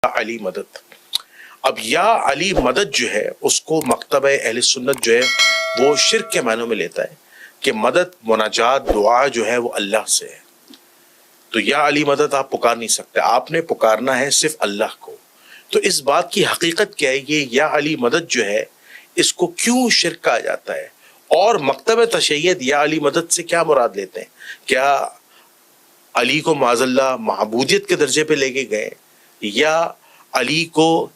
علی مدد. اب یا علی مدد جو ہے اس کو مکتبہ اہل سنت جو ہے وہ شرک کے معنوں میں لیتا ہے کہ مدد مناجات دعا جو ہے وہ اللہ سے ہے. تو یا علی مدد آپ پکار نہیں سکتے، آپ نے پکارنا ہے صرف اللہ کو. تو اس بات کی حقیقت کیا ہے، یہ یا علی مدد جو ہے اس کو کیوں شرک کہا جاتا ہے، اور مکتبہ تشیعیت یا علی مدد سے کیا مراد لیتے ہیں؟ کیا علی کو معاذ اللہ معبودیت کے درجے پہ لے کے گئے، یا علی کو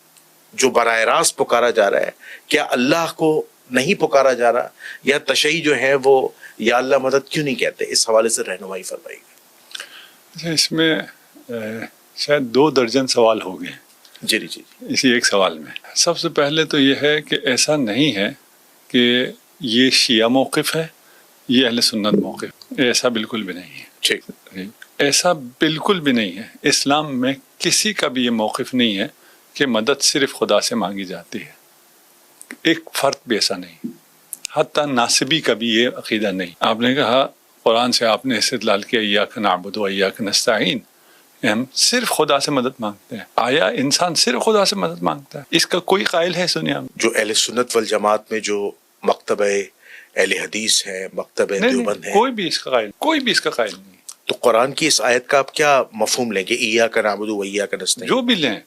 جو براہ راست پکارا جا رہا ہے کیا اللہ کو نہیں پکارا جا رہا، یا تشیع جو ہے وہ یا اللہ مدد کیوں نہیں کہتے؟ اس حوالے سے رہنمائی فرمائیے گا. اس میں شاید 2 درجن سوال ہو گئے جی جی اسی ایک سوال میں. سب سے پہلے تو یہ ہے کہ ایسا نہیں ہے کہ یہ شیعہ موقف ہے، یہ اہل سنت موقف، ایسا بالکل بھی نہیں ہے. ٹھیک، ایسا بالکل بھی نہیں ہے. اسلام میں کسی کا بھی یہ موقف نہیں ہے کہ مدد صرف خدا سے مانگی جاتی ہے. ایک فرد بھی ایسا نہیں، حتیٰ ناصبی کا بھی یہ عقیدہ نہیں. آپ نے کہا قرآن سے آپ نے استدلال کیا ایاک نعبد و ایاک نستعین، ہم صرف خدا سے مدد مانگتے ہیں. آیا انسان صرف خدا سے مدد مانگتا ہے؟ اس کا کوئی قائل ہے دنیا میں؟ جو اہل سنت والجماعت میں جو مکتبہ اہل حدیث ہے، مکتبہ دیوبند ہے، کوئی بھی اس کا قائل نہیں. تو قرآن کی اس آیت کا آپ کیا مفہوم لیں گے؟ ایاک نعبد و ایاک نستعین جو بھی لیں،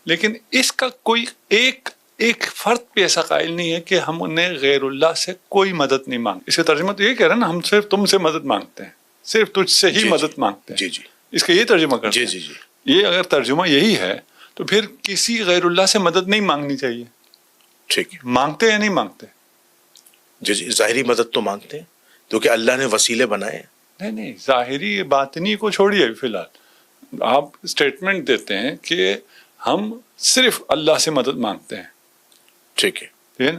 لیکن اس کا کوئی ایک فرد بھی ایسا قائل نہیں ہے کہ ہم انہیں غیر اللہ سے کوئی مدد نہیں مانگتے. اس کا ترجمہ تو یہ کہہ رہا ہے نا، ہم صرف تم سے مدد مانگتے ہیں، صرف تجھ سے ہی مدد مانگتے ہیں. جی جی اس کا یہ ترجمہ کرتے ہیں. جی جی یہ اگر ترجمہ یہی ہے تو پھر کسی غیر اللہ سے مدد نہیں مانگنی چاہیے. ٹھیک، مانگتے یا نہیں مانگتے؟ جی جی ظاہری مدد تو مانگتے ہیں کیونکہ اللہ نے وسیلے بنائے. نہیں، ظاہری باطنی کو چھوڑیے. فی الحال آپ اسٹیٹمنٹ دیتے ہیں کہ ہم صرف اللہ سے مدد مانگتے ہیں. ٹھیک ہے،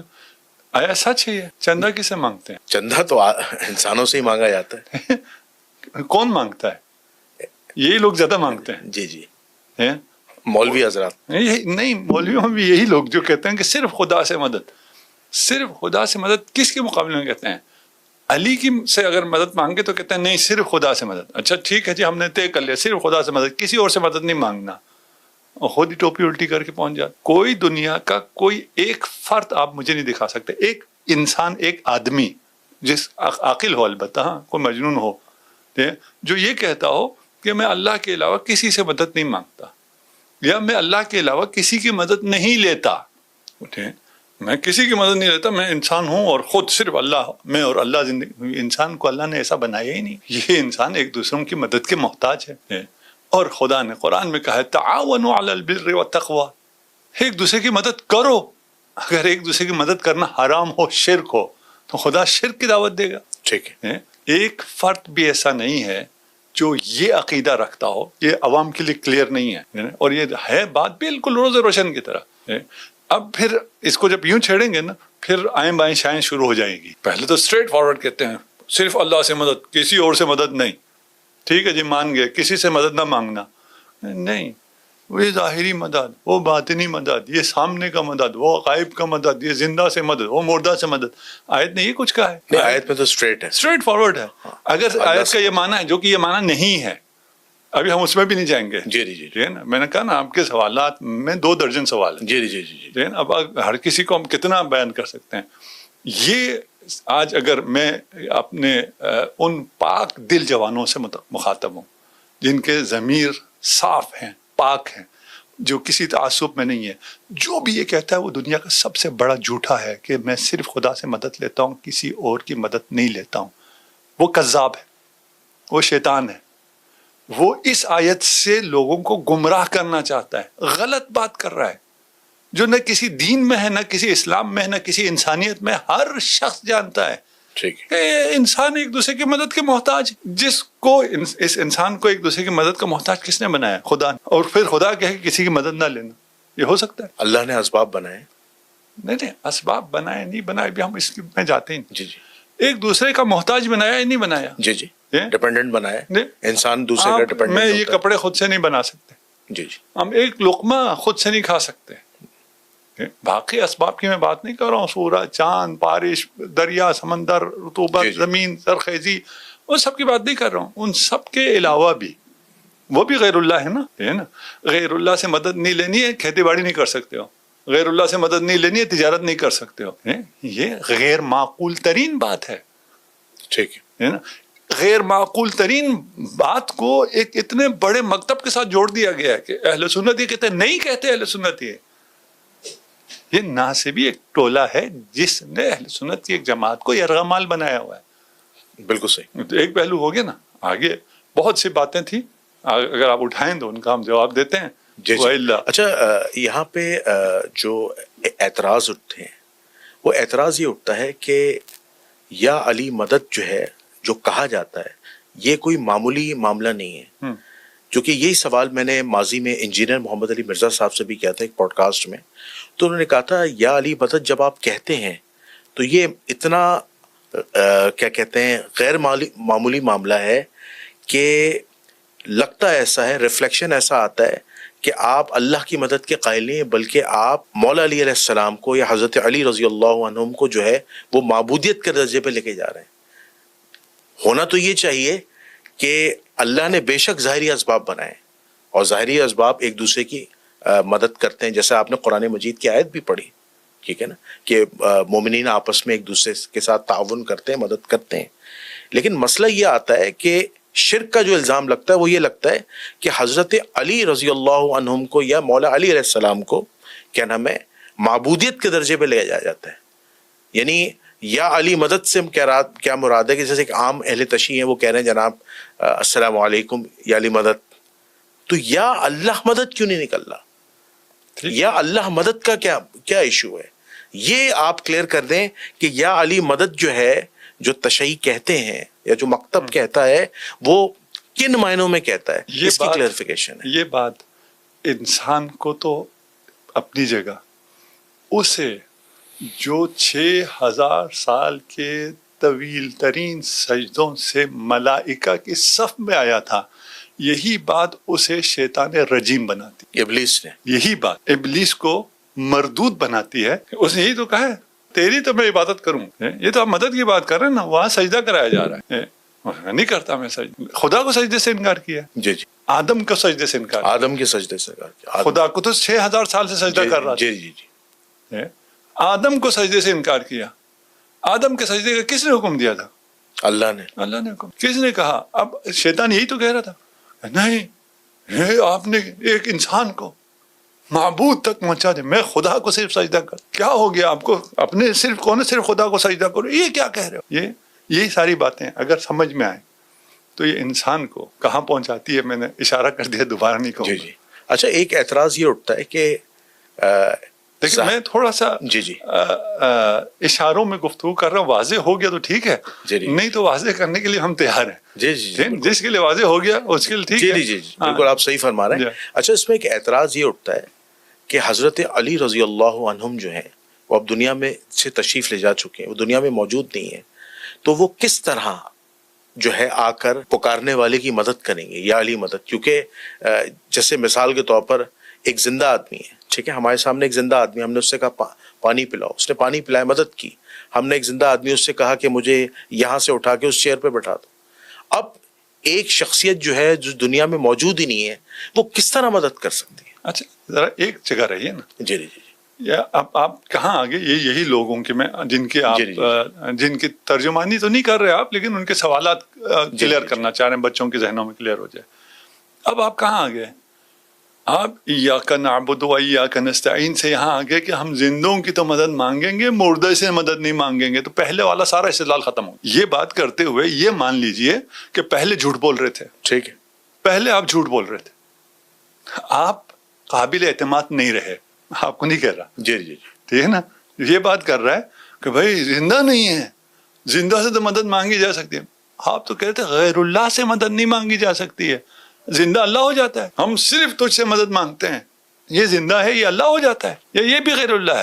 آیا سچ ہے یہ؟ چندہ کسے مانگتے ہیں؟ چندہ تو انسانوں سے ہی مانگا جاتا ہے. کون مانگتا ہے؟ یہی لوگ زیادہ مانگتے ہیں. جی جی مولوی حضرات. نہیں، مولویوں میں بھی یہی لوگ جو کہتے ہیں کہ صرف خدا سے مدد. صرف خدا سے مدد کس کے مقابلے میں کہتے ہیں؟ علی کی سے اگر مدد مانگے تو کہتے ہیں نہیں صرف خدا سے مدد. اچھا ٹھیک ہے جی، ہم نے طے کر لیا صرف خدا سے مدد، کسی اور سے مدد نہیں مانگنا. اور خود ہی ٹوپی الٹی کر کے پہنچ جاتا. کوئی دنیا کا کوئی ایک فرد آپ مجھے نہیں دکھا سکتے، ایک انسان، ایک آدمی جس عاقل ہو، البتہ ہاں کوئی مجنون ہو، جو یہ کہتا ہو کہ میں اللہ کے علاوہ کسی سے مدد نہیں مانگتا، یا میں اللہ کے علاوہ کسی کی مدد نہیں لیتا. میں کسی کی مدد نہیں لیتا، میں انسان ہوں اور خود صرف اللہ، میں اور اللہ زندگی. انسان کو اللہ نے ایسا بنایا ہی نہیں. یہ انسان ایک دوسروں کی مدد کے محتاج ہے. اور خدا نے قرآن میں کہا ہے تعاونوا علی البر والتقوی، ایک دوسرے کی مدد کرو. اگر ایک دوسرے کی مدد کرنا حرام ہو، شرک ہو، تو خدا شرک کی دعوت دے گا. ٹھیک ہے، ایک فرد بھی ایسا نہیں ہے جو یہ عقیدہ رکھتا ہو. یہ عوام کے لیے کلیئر نہیں ہے، اور یہ ہے بات بالکل روز روشن کی طرح. اب پھر اس کو جب یوں چھیڑیں گے نا، پھر آئیں بائیں شائیں شروع ہو جائیں گی. پہلے تو اسٹریٹ فارورڈ کہتے ہیں صرف اللہ سے مدد، کسی اور سے مدد نہیں. ٹھیک ہے جی، مان گئے، کسی سے مدد نہ مانگنا. نہیں، وہ ظاہری مدد، وہ باطنی مدد، یہ سامنے کا مدد، وہ غائب کا مدد، یہ زندہ سے مدد، وہ مردہ سے مدد. آیت نے یہ کچھ کہا ہے؟ آیت میں تو اسٹریٹ فارورڈ ہے. اگر آیت کا یہ معنی ہے، جو کہ یہ معنی نہیں ہے، ابھی ہم اس میں بھی نہیں جائیں گے. جی جی جی نا، میں نے کہا نا آپ کے سوالات میں 2 درجن سوال ہیں. جی جی جی جی اب ہر کسی کو ہم کتنا بیان کر سکتے ہیں. یہ آج اگر میں اپنے ان پاک دل جوانوں سے مخاطب ہوں جن کے ضمیر صاف ہیں، پاک ہیں، جو کسی تعصب میں نہیں ہے، جو بھی یہ کہتا ہے وہ دنیا کا سب سے بڑا جھوٹا ہے کہ میں صرف خدا سے مدد لیتا ہوں، کسی اور کی مدد نہیں لیتا ہوں. وہ کذاب ہے، وہ شیطان ہے. وہ اس آیت سے لوگوں کو گمراہ کرنا چاہتا ہے، غلط بات کر رہا ہے، جو نہ کسی دین میں ہے، نہ کسی اسلام میں ہے، نہ کسی انسانیت میں. ہر شخص جانتا ہے ٹھیک ہے کہ انسان ایک دوسرے کی مدد کے محتاج. جس کو اس انسان کو ایک دوسرے کی مدد کا محتاج کس نے بنایا؟ خدا نے. اور پھر خدا کہے کہ کسی کی مدد نہ لینا، یہ ہو سکتا ہے؟ اللہ نے اسباب بنائے. نہیں، اسباب بنائے نہیں بنائے بھی ہم اس میں جاتے ہیں. جی جی ایک دوسرے کا محتاج بنایا یا نہیں بنایا؟ جی جی ڈیپینڈنٹ بنایا. انسان دوسرے کا ڈیپینڈنٹ. میں یہ کپڑے خود سے نہیں بنا سکتے. جی جی ہم ایک لقمہ خود سے نہیں کھا سکتے. باقی اسباب کی میں بات نہیں کر رہا ہوں، سورج، چاند، بارش، دریا، سمندر، رطوبت، زمین، سرخیزی، ان سب کی بات نہیں کر رہا ہوں. ان سب کے علاوہ بھی وہ بھی غیر اللہ ہے نا. غیر اللہ سے مدد نہیں لینی ہے، کھیتی باڑی نہیں کر سکتے ہو. غیر اللہ سے مدد نہیں لینی ہے، تجارت نہیں کر سکتے ہو. یہ غیر معقول ترین بات ہے. ٹھیک ہے نا. غیر معقول ترین بات کو ایک اتنے بڑے مکتب کے ساتھ جوڑ دیا گیا ہے کہ اہل سنت یہ کہتے ہیں. نہیں کہتے اہل سنت یہ ناسبی ایک ٹولہ ہے جس نے اہل سنت کی ایک جماعت کو یرغمال بنایا ہوا ہے. بالکل صحیح. تو ایک پہلو ہو گیا نا. آگے بہت سی باتیں تھیں، اگر آپ اٹھائیں تو ان کا ہم جواب دیتے ہیں. جی جی. اچھا یہاں پہ جو اعتراض اٹھتے ہیں وہ اعتراض یہ اٹھتا ہے کہ یا علی مدد جو ہے جو کہا جاتا ہے یہ کوئی معمولی معاملہ نہیں ہے. کیونکہ یہی سوال میں نے ماضی میں انجینئر محمد علی مرزا صاحب سے بھی کیا تھا ایک پوڈ کاسٹ میں. تو انہوں نے کہا تھا یا علی مدد جب آپ کہتے ہیں تو یہ اتنا کیا کہتے ہیں غیر معمولی معاملہ ہے کہ لگتا ایسا ہے، ریفلیکشن ایسا آتا ہے کہ آپ اللہ کی مدد کے قائل نہیں ہیں بلکہ آپ مولا علی علیہ السلام کو یا حضرت علی رضی اللہ عنہم کو جو ہے وہ معبودیت کے درجے پہ لے کے جا رہے ہیں. ہونا تو یہ چاہیے کہ اللہ نے بے شک ظاہری اسباب بنائے اور ظاہری اسباب ایک دوسرے کی مدد کرتے ہیں، جیسے آپ نے قرآن مجید کی آیت بھی پڑھی، ٹھیک ہے نا، کہ مومنین آپس میں ایک دوسرے کے ساتھ تعاون کرتے ہیں، مدد کرتے ہیں. لیکن مسئلہ یہ آتا ہے کہ شرک کا جو الزام لگتا ہے وہ یہ لگتا ہے کہ حضرت علی رضی اللہ عنہم کو یا مولا علی علیہ السلام کو کیا نام ہے معبودیت کے درجے پہ لے جایا جاتا ہے. یعنی یا علی مدد سے کیا مراد ہے کہ جیسے ایک عام اہل تشیع ہیں وہ کہہ رہے ہیں جناب السلام علیکم یا علی مدد، تو یا اللہ مدد کیوں نہیں نکل رہا؟ یا اللہ مدد کا کیا ایشو ہے؟ یہ آپ کلیئر کر دیں کہ یا علی مدد جو ہے جو تشیع کہتے ہیں یا جو مکتب کہتا ہے وہ کن معنوں میں کہتا ہے، اس کی کلیئرفیکیشن ہے. یہ بات انسان کو تو اپنی جگہ، اسے جو 6000 سال کے طویل ترین سجدوں سے ملائکہ کی صف میں آیا تھا، یہی بات اسے شیطان رجیم بناتی، ابلیس نے یہی بات ابلیس کو مردود بناتی ہے. اس نے یہی تو کہا ہے تیری تو میں عبادت کروں. یہ تو آپ مدد کی بات کر رہے ہیں نا، وہاں سجدہ کرایا جا رہا ہے. نہیں کرتا میں سجدہ. خدا کو سجدے سے انکار کیا. جی جی. آدم کو سجدے سے انکار کیا. آدم کے سجدے سے انکار کیا. خدا کو تو 6000 سال سے سجدہ کر رہا تھا. جی جی جی. آدم کو سجدے سے انکار کیا. آدم کے سجدے کا کس نے حکم دیا تھا؟ اللہ نے. اللہ نے حکم. کس نے کہا؟ اب شیطان یہی تو کہہ رہا تھا، نہیں آپ نے ایک انسان کو معبود تک پہنچا دے، میں خدا کو صرف سجدہ کر. کیا ہو گیا آپ کو؟ اپنے صرف کون صرف خدا کو سجدہ کرو، یہ کیا کہہ رہے ہو؟ یہی ساری باتیں اگر سمجھ میں آئیں تو یہ انسان کو کہاں پہنچاتی ہے. میں نے اشارہ کر دیا، دوبارہ نہیں کہوں. جی جی. اچھا ایک اعتراض یہ اٹھتا ہے کہ لیکن میں تھوڑا سا جی جی اشاروں میں گفتگو کر رہا ہوں. واضح ہو گیا تو ٹھیک ہے، نہیں تو واضح کرنے کے لیے ہم تیار ہیں. جی جی. جس کے لیے واضح ہو گیا اس کے لیے ٹھیک ہے. جی جی جی بالکل آپ صحیح فرما رہے ہیں. اچھا اس میں ایک اعتراض یہ اٹھتا ہے کہ حضرت علی رضی اللہ عنہم جو ہیں وہ اب دنیا میں سے تشریف لے جا چکے ہیں، وہ دنیا میں موجود نہیں ہیں، تو وہ کس طرح جو ہے آ کر پکارنے والے کی مدد کریں گے یا علی مدد؟ کیونکہ جیسے مثال کے طور پر ایک زندہ آدمی ہے، ٹھیک ہے، ہمارے سامنے ایک زندہ آدمی، ہم نے اس سے کہا پانی پلاؤ، اس نے پانی پلایا، مدد کی. ہم نے ایک زندہ آدمی اس سے کہا کہ مجھے یہاں سے اٹھا کے اس چیئر پہ بٹھا دو. اب ایک شخصیت جو ہے جو دنیا میں موجود ہی نہیں ہے وہ کس طرح مدد کر سکتی ہے؟ اچھا ذرا ایک جگہ رہیے نا. جی جی جی. یا اب آپ کہاں آگے یہی لوگوں کے میں جن کے آپ جن کی ترجمانی تو نہیں کر رہے آپ، لیکن ان کے سوالات کلیئر کرنا چاہ رہے ہیں، بچوں کے ذہنوں میں کلیئر ہو جائے. اب آپ کہاں آگے؟ آپ ایاک نعبد و ایاک نستعین سے یہاں آگے کہ ہم زندوں کی تو مدد مانگیں گے، مردے سے مدد نہیں مانگیں گے. تو پہلے والا سارا استدلال ختم ہو. یہ بات کرتے ہوئے یہ مان لیجئے کہ پہلے جھوٹ بول رہے تھے. ٹھیک ہے، پہلے آپ جھوٹ بول رہے تھے، آپ قابل اعتماد نہیں رہے. آپ کو نہیں کہہ رہا. جی جی جی ٹھیک ہے نا. یہ بات کر رہا ہے کہ بھائی زندہ نہیں ہے، زندہ سے تو مدد مانگی جا سکتی ہے. آپ تو کہتے ہیں غیر اللہ سے مدد نہیں مانگی جا سکتی ہے، زندہ اللہ ہو جاتا ہے. ہم صرف تجھ سے مدد مانگتے ہیں، یہ زندہ ہے یہ اللہ ہو جاتا ہے، یا یہ بھی غیر اللہ ہے.